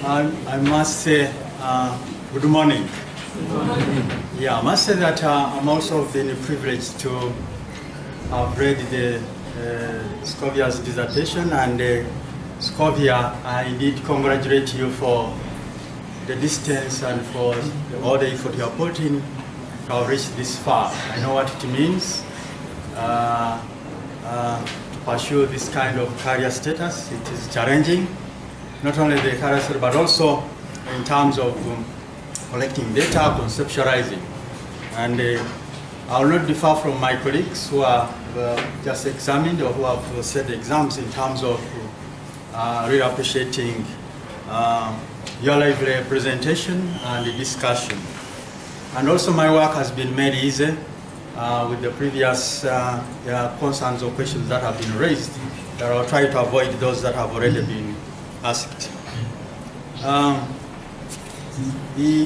I must say good morning. Good morning. Yeah, I must say that I'm also very privileged to have read the Scovia's dissertation, and Scovia, I indeed congratulate you for the distance and for all the effort you are putting to have reached this far. I know what it means to pursue this kind of career status. It is challenging, not only the career status, but also in terms of collecting data, conceptualizing. And I will not differ from my colleagues who are just examined or who have set the exams in terms of really appreciating your lively presentation and the discussion. And also my work has been made easy with the previous concerns or questions that have been raised, that I'll try to avoid those that have already been asked.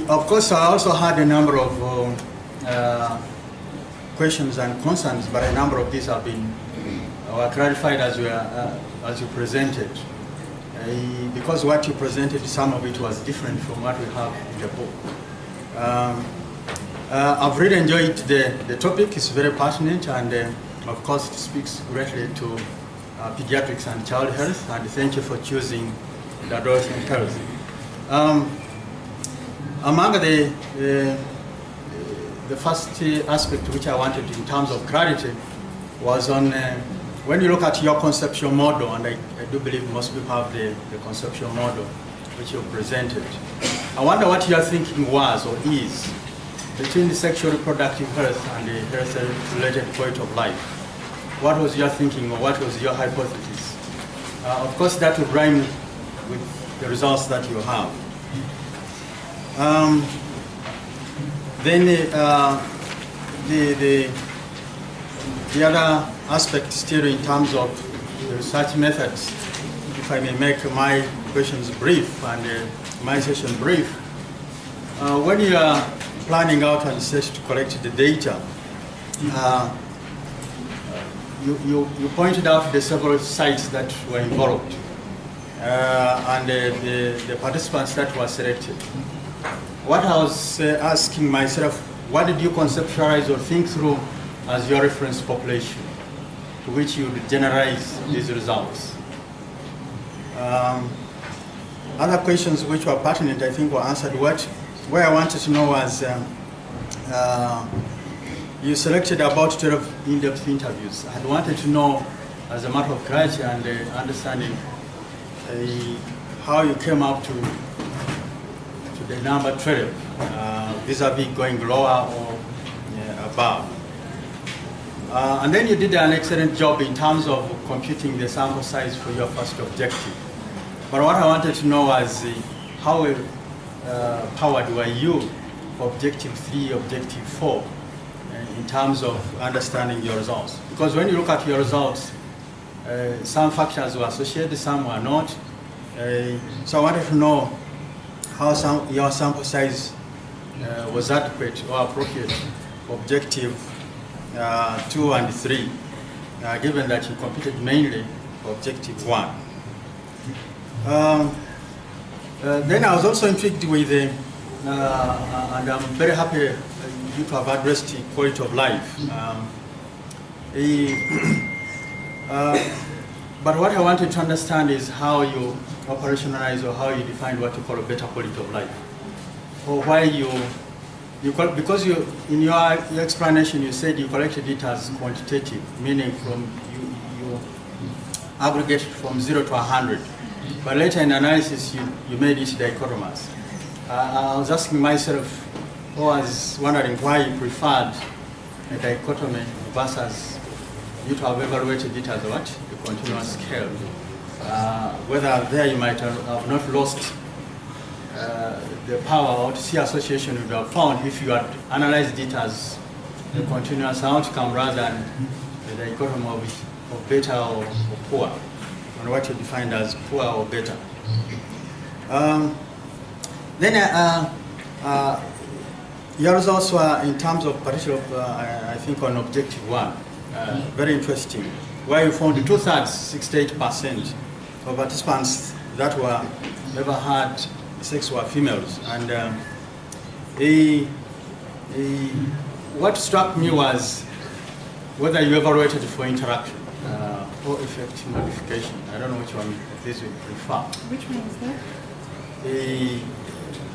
Of course, I also had a number of questions and concerns, but a number of these have been clarified as you presented. Because what you presented, some of it was different from what we have in the book. I've really enjoyed the topic. It's very pertinent, and of course it speaks greatly to pediatrics and child health, and thank you for choosing the adolescent health. Among the first aspect which I wanted in terms of clarity was on when you look at your conceptual model, and I do believe most people have the conceptual model which you presented. I wonder what your thinking was or is between the sexual reproductive health and the health-related quality of life. What was your thinking, or what was your hypothesis? Of course, that would rhyme with the results that you have. Then the other aspect still in terms of the research methods, if I may make my questions brief and my session brief. When you are planning out and set to collect the data, you pointed out the several sites that were involved and the participants that were selected. What I was asking myself, what did you conceptualize or think through as your reference population to which you would generalize these results? Other questions which were pertinent, I think, were answered. Where I wanted to know was, you selected about 12 in-depth interviews. I had wanted to know, as a matter of clarity and understanding, how you came up to the number 12, vis-a-vis going lower or above. And then you did an excellent job in terms of computing the sample size for your first objective. But what I wanted to know was how powered were you for objective 3, objective 4, in terms of understanding your results? Because when you look at your results, some factors were associated, some were not. So I wanted to know how your sample size was adequate or appropriate for objective 2 and 3, given that you computed mainly for objective 1. Then I was also intrigued with, and I'm very happy you to have addressed the quality of life. But what I wanted to understand is how you operationalize or how you define what you call a better quality of life. Or why because in your explanation you said you collected it as quantitative, meaning from you aggregated from 0 to 100. But later in analysis you made it dichotomous. I was asking myself, or I was wondering why you preferred a dichotomy versus you to have evaluated it as what? A continuous scale. Whether there you might have not lost the power or to see association you would have found if you had analyzed it as a continuous outcome rather than the dichotomy of better or poor, and what you defined as poor or better. Then your results were in terms of particular, I think on objective 1, very interesting, where you found 2/3, 68% of participants that were never had sex were females. And what struck me was whether you evaluated for interaction or effect modification. I don't know which one of these you prefer. Which one is that?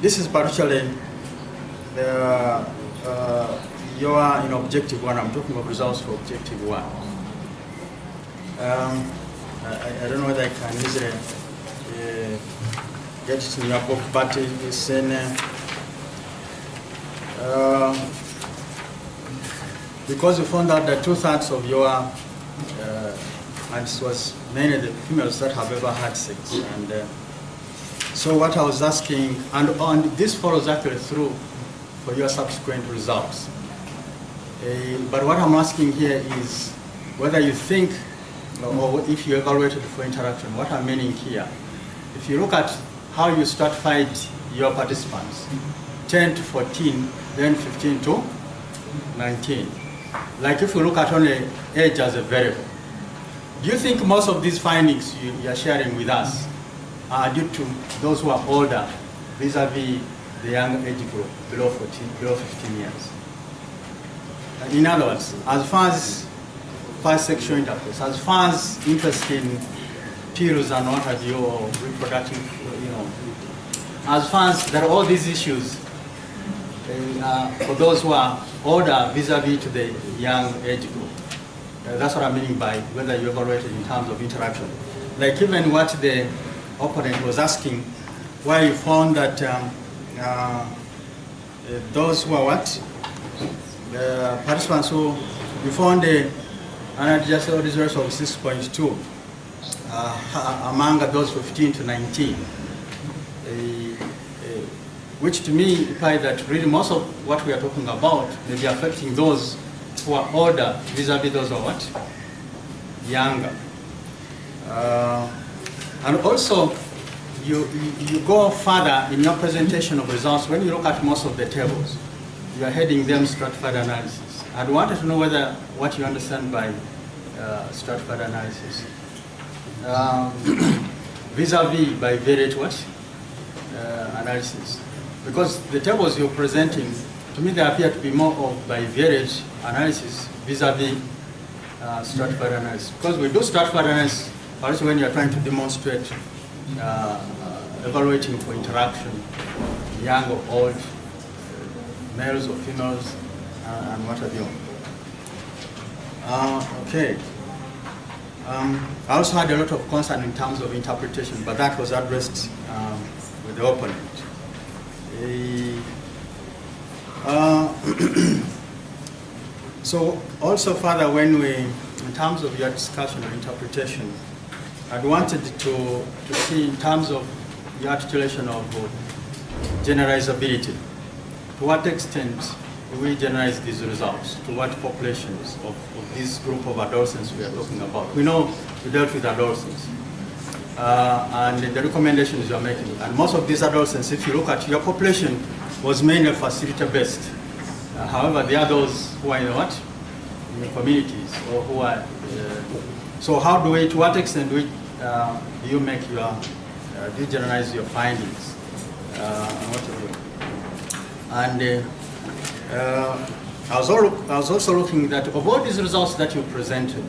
This is partially you are in objective one. I'm talking about results for objective one. I don't know whether I can easily get it in your book, but it's in because you found out that 2/3 of your and it was mainly the females that have ever had sex. And so what I was asking, and this follows actually through for your subsequent results. But what I'm asking here is whether you think, or if you evaluated for interaction, what I'm meaning here, if you look at how you stratified your participants, 10 to 14, then 15 to 19. Like if you look at only age as a variable, do you think most of these findings you are sharing with us are due to those who are older vis-a-vis the young age group, below 15 years? In other words, as far as first sexual intercourse, as far as interest in pills and what have you, or reproductive, as far as there are all these issues for those who are older vis-a-vis to the young age group. That's what I'm meaning by whether you evaluated in terms of interaction. Like even what the opponent was asking, where you found that those who are what? The participants who you found an unadjusted ratio of 6.2 among those 15 to 19, which to me implies that really most of what we are talking about may be affecting those who are older vis-a-vis those who are what? Younger. And also, you go further in your presentation of results. When you look at most of the tables, you are heading them stratified analysis. I wanted to know whether what you understand by stratified analysis. Vis-a-vis by variate what? Analysis. Because the tables you're presenting, to me they appear to be more of bivariate analysis vis-a-vis stratified analysis. Because we do stratified analysis, also when you're trying to demonstrate evaluating for interaction, young or old, males or females, and what have you. Okay. I also had a lot of concern in terms of interpretation, but that was addressed with the opponent. So also further, when we, in terms of your discussion of interpretation, I wanted to see in terms of the articulation of generalizability. To what extent do we generalize these results? To what populations of this group of adolescents we are talking about? We know we dealt with adolescents. And the recommendations you are making. And most of these adolescents, if you look at your population, was mainly facilitator-based. However, there are those who are in what? In the communities, or who are. So how do we, to what extent do you make your, do you generalize your findings? And what have you? And I was also looking at, of all these results that you presented,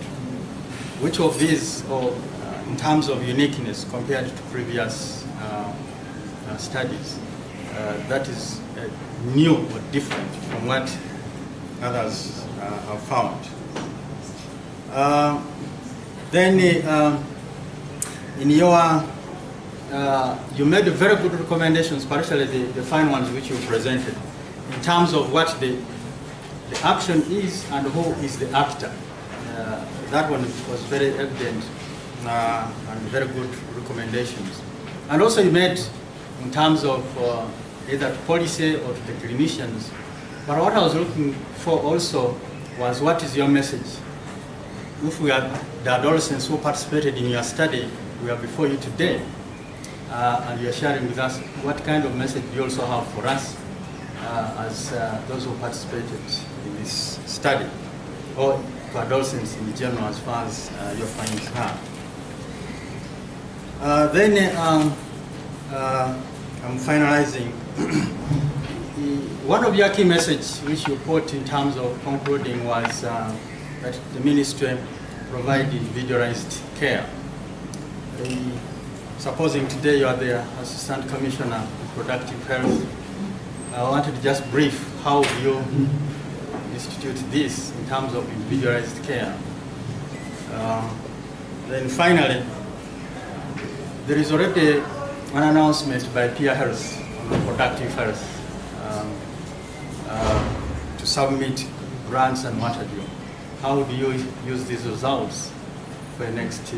which of these, or in terms of uniqueness compared to previous studies, that is new or different from what others have found. Then in your, you made very good recommendations, particularly the fine ones which you presented, in terms of what the action is and who is the actor. That one was very evident and very good recommendations. And also you made in terms of either policy or to the clinicians. But what I was looking for also was, what is your message? If we are the adolescents who participated in your study, we are before you today, and you are sharing with us, what kind of message do you also have for us as those who participated in this study, or to adolescents in general as far as your findings are? Then I I'm finalizing. One of your key messages which you put in terms of concluding was that the ministry provided individualized care. Supposing today you are the Assistant Commissioner of Reproductive Health, I wanted to just brief how you institute this in terms of individualized care. Then finally, there is already an announcement by Peer Health on reproductive health to submit grants and what have you. How do you use these results for the next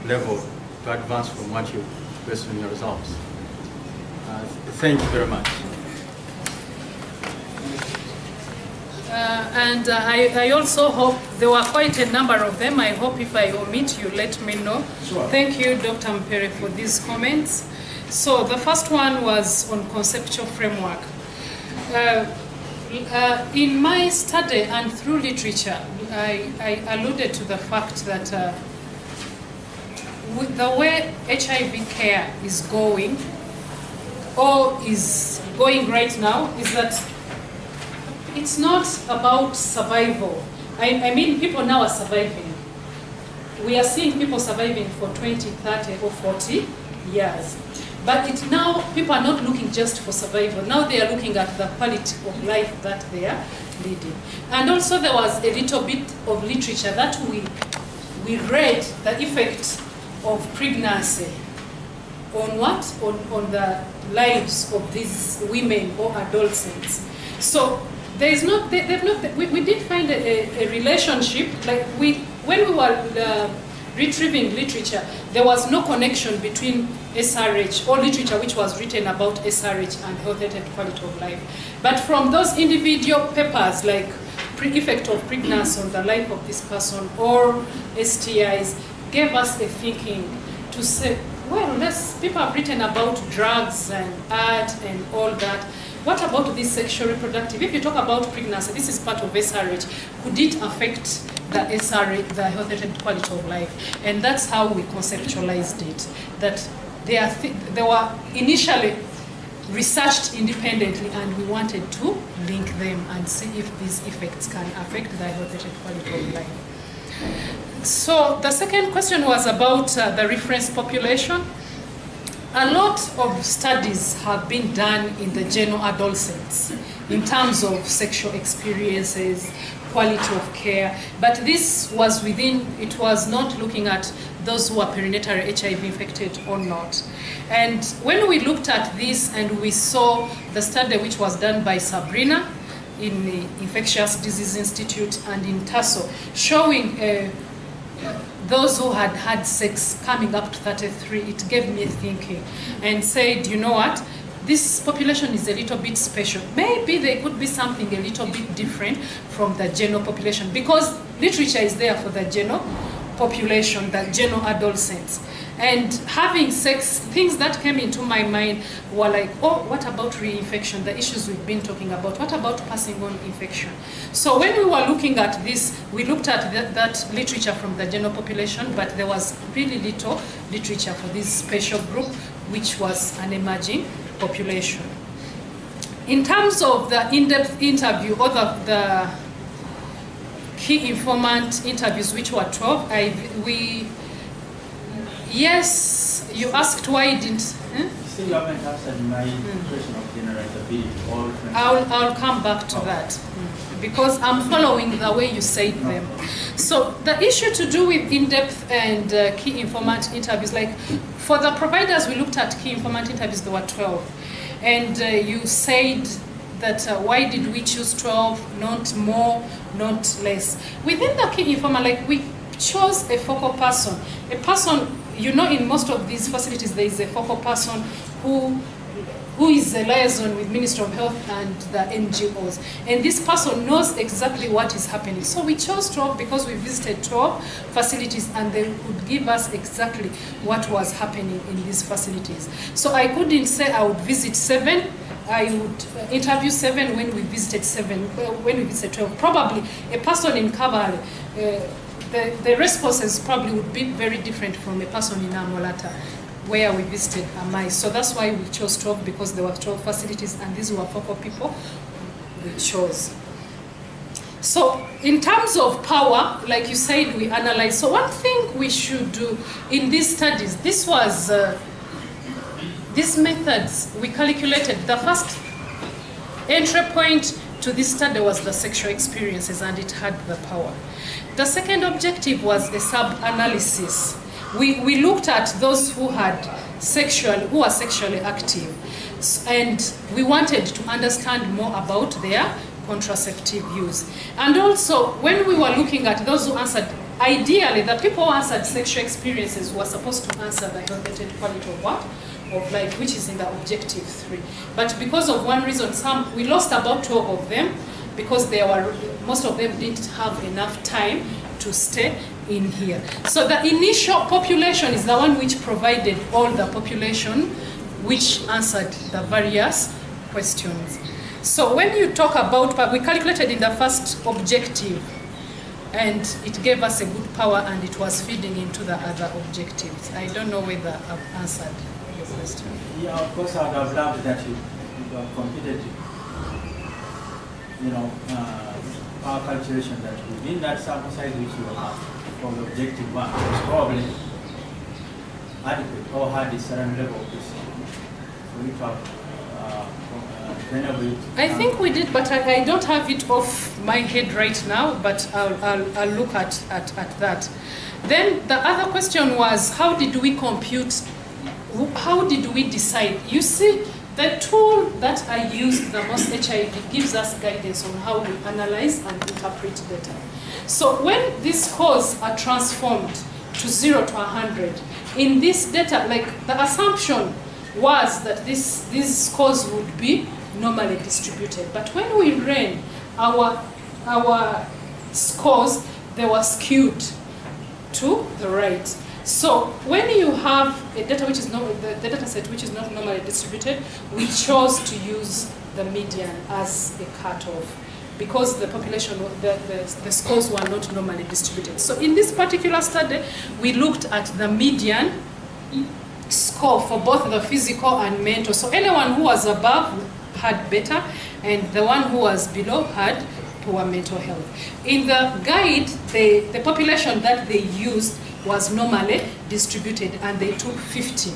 level to advance from what you based on your results? Thank you very much. And I also hope, there were quite a number of them, I hope if I omit you let me know. Sure. Thank you, Dr. Mpere, for these comments. So the first one was on conceptual framework. In my study and through literature, I alluded to the fact that with the way HIV care is going, or is going right now, is that it's not about survival. I mean, people now are surviving. We are seeing people surviving for 20, 30, or 40 years. But now, people are not looking just for survival. Now they are looking at the quality of life that they are leading. And also there was a little bit of literature that we read the effect of pregnancy on what? On the lives of these women or adolescents. So there is not, we did find a relationship, like when we were retrieving literature, there was no connection between SRH or literature which was written about SRH and health-related quality of life. But from those individual papers, like effect of pregnancy on the life of this person or STIs, gave us a thinking to say, well, people have written about drugs and art and all that. What about this sexual reproductive? If you talk about pregnancy, this is part of SRH. Could it affect the SRH, the health-related quality of life? And that's how we conceptualized it. That they were initially researched independently, and we wanted to link them and see if these effects can affect the health-related quality of life. So the second question was about the reference population. A lot of studies have been done in the general adolescents in terms of sexual experiences, quality of care, but this was it was not looking at those who are perinatally HIV infected or not. And when we looked at this and we saw the study which was done by Sabrina in the Infectious Disease Institute and in TASO, showing those who had had sex coming up to 33, it gave me thinking and said, you know what, this population is a little bit special. Maybe there could be something a little bit different from the general population, because literature is there for the general population, the general adolescents. And having sex, things that came into my mind were like, oh, what about reinfection, the issues we've been talking about? What about passing on infection? So when we were looking at this, we looked at that literature from the general population, but there was really little literature for this special group, which was an emerging population. In terms of the in-depth interview, or the key informant interviews, which were 12, yes, you asked why didn't... You say you haven't answered my question of generalizability. I'll come back to that, because I'm following the way you said them. So the issue to do with in-depth and key informant interviews, like for the providers we looked at key informant interviews, there were 12. And you said that why did we choose 12, not more, not less? Within the key informant, like we chose a focal person. A person, you know, in most of these facilities there is a focal person who is a liaison with Ministry of Health and the NGOs. And this person knows exactly what is happening. So we chose 12 because we visited 12 facilities and they would give us exactly what was happening in these facilities. So I couldn't say I would visit 7. I would interview 7 when we visited 12. Probably a person in Kabale, the responses probably would be very different from a person in Amolata. where we visited Amai. So that's why we chose 12, because there were 12 facilities, and these were 4 people we chose. So in terms of power, like you said, we analyze. So one thing we should do in these studies, this was, these methods, we calculated the first entry point to this study was the sexual experiences, and it had the power. The second objective was a sub-analysis. We looked at those who had who were sexually active, and we wanted to understand more about their contraceptive use. And also, when we were looking at those who answered, ideally, the people who answered sexual experiences were supposed to answer the elevated quality of what? Of life, which is in the objective 3. But because of one reason, we lost about 12 of them, because most of them didn't have enough time to stay in here. So the initial population is the one which provided all the population which answered the various questions. So when you talk about, we calculated in the first objective, and it gave us a good power, and it was feeding into the other objectives. I don't know whether I've answered your question. Yeah, of course, I would have loved that you have computed, power calculation that within that sample size which you have for the objective 1 was probably adequate or had a certain level of precision for you to have I think we did, but I don't have it off my head right now, but I'll look at that. Then the other question was, how did we compute, how did we decide? You see, the tool that I used the most, HIV, gives us guidance on how we analyze and interpret data. So when these scores are transformed to 0 to 100, in this data, like the assumption was that these scores would be normally distributed. But when we ran our scores, they were skewed to the right. So when you have a data which is the data set which is not normally distributed, we chose to use the median as a cutoff, because the population, the scores were not normally distributed. So in this particular study, we looked at the median score for both the physical and mental. So anyone who was above had better, and the one who was below had poor mental health. In the guide, the population that they used was normally distributed, and they took 50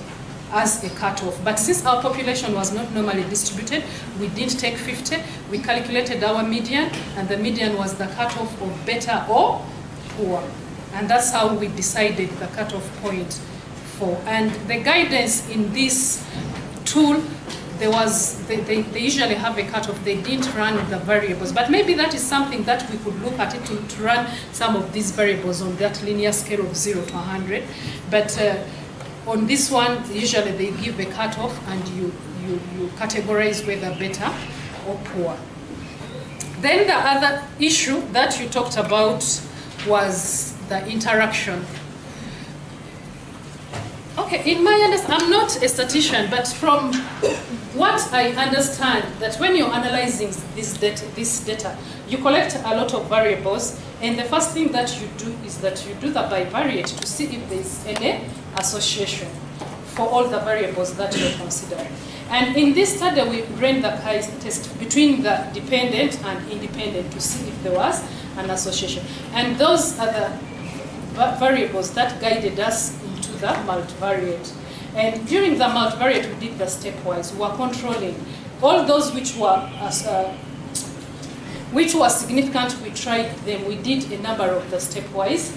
as a cutoff. But since our population was not normally distributed, we didn't take 50. We calculated our median, and the median was the cutoff of better or poor. And that's how we decided the cutoff point for. And the guidance in this tool, they usually have a cutoff. They didn't run the variables, but maybe that is something that we could look at it to run some of these variables on that linear scale of 0 to 100. But on this one, usually they give a cutoff, and you categorize whether better or poor. Then the other issue that you talked about was the interaction. Okay, in my understanding, I'm not a statistician, but from what I understand, that when you're analyzing this data, you collect a lot of variables, and the first thing that you do is that you do the bivariate to see if there's any association for all the variables that you're considering. And in this study, we ran the test between the dependent and independent to see if there was an association. And those are the variables that guided us into the multivariate. And during the multivariate, we did the stepwise. We were controlling all those which were significant. We tried them. We did a number of the stepwise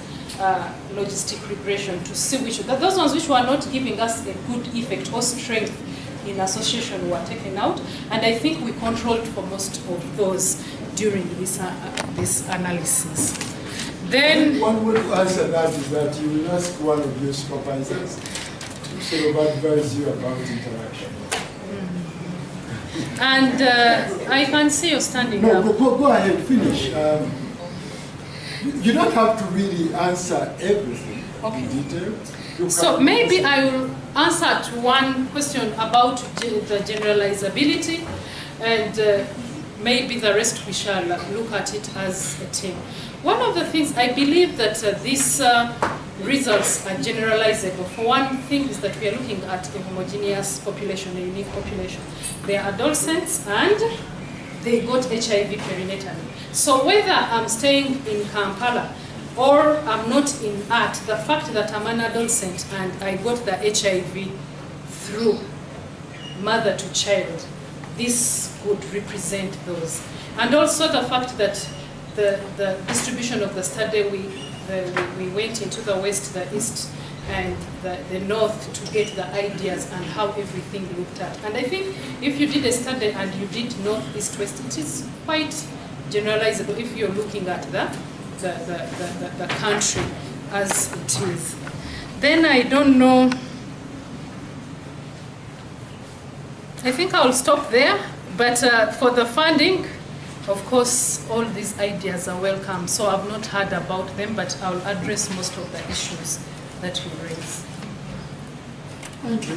logistic regression to see those ones which were not giving us a good effect or strength in association were taken out. And I think we controlled for most of those during this analysis. Then one way to answer that is that you will ask one of your supervisors to sort of advise you about interaction. And I can see you standing up. No, go ahead, finish. You don't have to really answer everything in detail. So maybe I will answer to one question about the generalizability, and maybe the rest we shall look at it as a team. One of the things I believe that this results are generalizable. For one thing is that we are looking at a homogeneous population, a unique population. They are adolescents and they got HIV perinatally. So whether I'm staying in Kampala or I'm not in art, the fact that I'm an adolescent and I got the HIV through mother to child, this would represent those. And also the fact that the distribution of the study, we went into the west, the east, and the north to get the ideas and how everything looked at. And I think if you did a study and you did north, east, west, it is quite generalizable if you're looking at the country as it is. Then I don't know, I think I'll stop there, but for the funding, of course, all these ideas are welcome. So I've not heard about them, but I'll address most of the issues that you raise. Thank you.